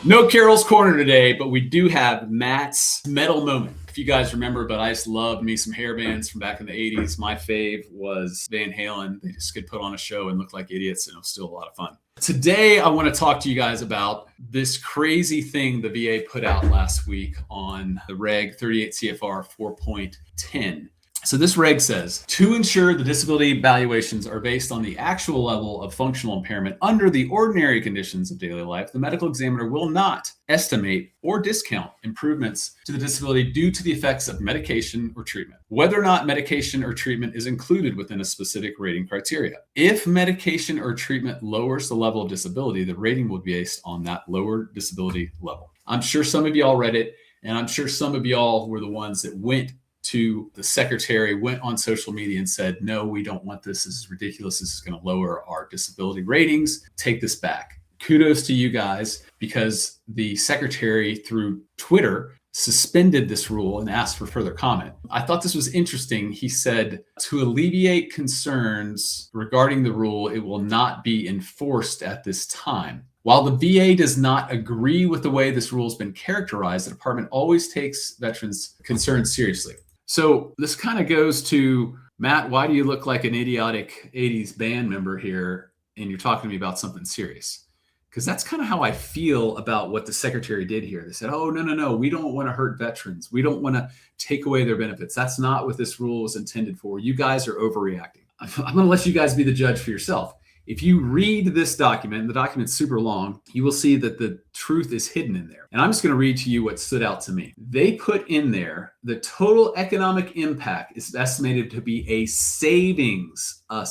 No Carol's Corner today, but we do have Matt's metal moment. If you guys remember, but I just loved me some hair bands from back in the 80s. My fave was Van Halen. They just could put on a show and look like idiots, and it was still a lot of fun. Today, I want to talk to you guys about this crazy thing the VA put out last week on the Reg 38 CFR 4.10. So this reg says, to ensure the disability evaluations are based on the actual level of functional impairment under the ordinary conditions of daily life, the medical examiner will not estimate or discount improvements to the disability due to the effects of medication or treatment, whether or not medication or treatment is included within a specific rating criteria. If medication or treatment lowers the level of disability, the rating will be based on that lower disability level. I'm sure some of y'all read it, and I'm sure some of y'all were the ones that went to the secretary, went on social media and said, no, we don't want this. This is ridiculous. This is going to lower our disability ratings. Take this back. Kudos to you guys, because the secretary through Twitter suspended this rule and asked for further comment. I thought this was interesting. He said, to alleviate concerns regarding the rule, it will not be enforced at this time. While the VA does not agree with the way this rule has been characterized, the department always takes veterans' concerns seriously. So this kind of goes to, Matt, why do you look like an idiotic 80s band member here and you're talking to me about something serious? Because that's kind of how I feel about what the secretary did here. They said, oh, no, we don't want to hurt veterans. We don't want to take away their benefits. That's not what this rule is intended for. You guys are overreacting. I'm going to let you guys be the judge for yourself. If you read this document, the document's super long, you will see that the truth is hidden in there. And I'm just going to read to you what stood out to me. They put in there the total economic impact is estimated to be a savings of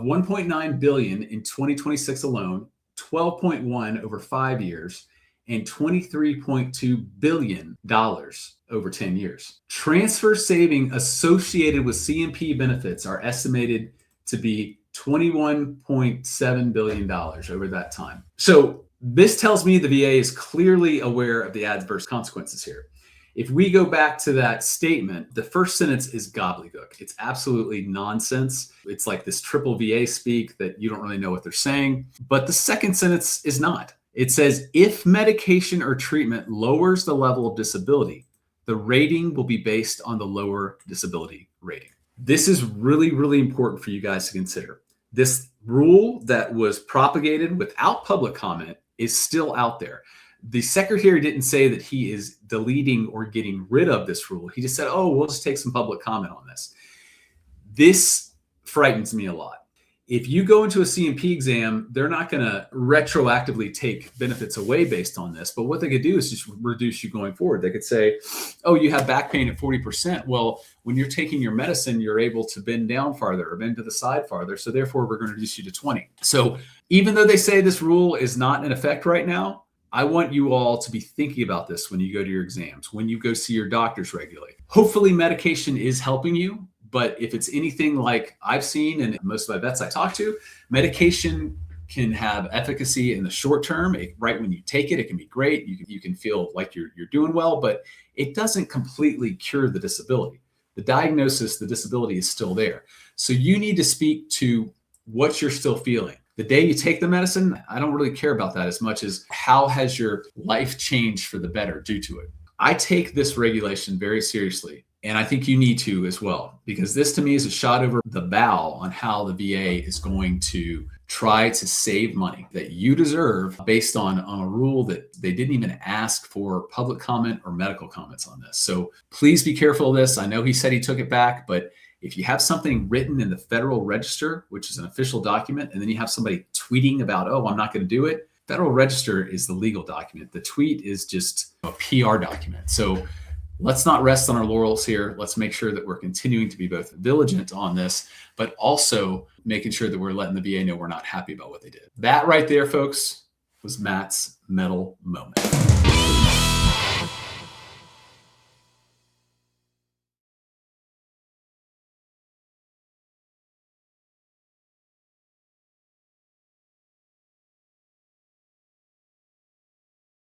1.9 billion in 2026 alone, 12.1 over 5 years, and $23.2 billion over 10 years. Transfer saving associated with CMP benefits are estimated to be $21.7 billion over that time. So this tells me the VA is clearly aware of the adverse consequences here. If we go back to that statement, the first sentence is gobbledygook. It's absolutely nonsense. It's like this triple VA speak that you don't really know what they're saying. But the second sentence is not. It says, if medication or treatment lowers the level of disability, the rating will be based on the lower disability rating. This is really, really important for you guys to consider. This rule that was propagated without public comment is still out there. The secretary didn't say that he is deleting or getting rid of this rule. He just said, oh, we'll just take some public comment on this. This frightens me a lot. If you go into a CMP exam, they're not going to retroactively take benefits away based on this. But what they could do is just reduce you going forward. They could say, oh, you have back pain at 40%. Well, when you're taking your medicine, you're able to bend down farther or bend to the side farther. So therefore, we're going to reduce you to 20. So even though they say this rule is not in effect right now, I want you all to be thinking about this when you go to your exams, when you go see your doctors regularly. Hopefully medication is helping you. But if it's anything like I've seen and most of my vets I talk to, medication can have efficacy in the short term. Right when you take it, it can be great. You can feel like you're doing well, but it doesn't completely cure the disability. The diagnosis, the disability is still there. So you need to speak to what you're still feeling. The day you take the medicine, I don't really care about that as much as how has your life changed for the better due to it. I take this regulation very seriously. And I think you need to as well, because this to me is a shot over the bow on how the VA is going to try to save money that you deserve based on a rule that they didn't even ask for public comment or medical comments on this. So please be careful of this. I know he said he took it back, but if you have something written in the Federal Register, which is an official document, and then you have somebody tweeting about, oh, I'm not going to do it. Federal Register is the legal document. The tweet is just a PR document. So let's not rest on our laurels here. Let's make sure that we're continuing to be both diligent on this, but also making sure that we're letting the VA know we're not happy about what they did. That right there, folks, was Matt's metal moment.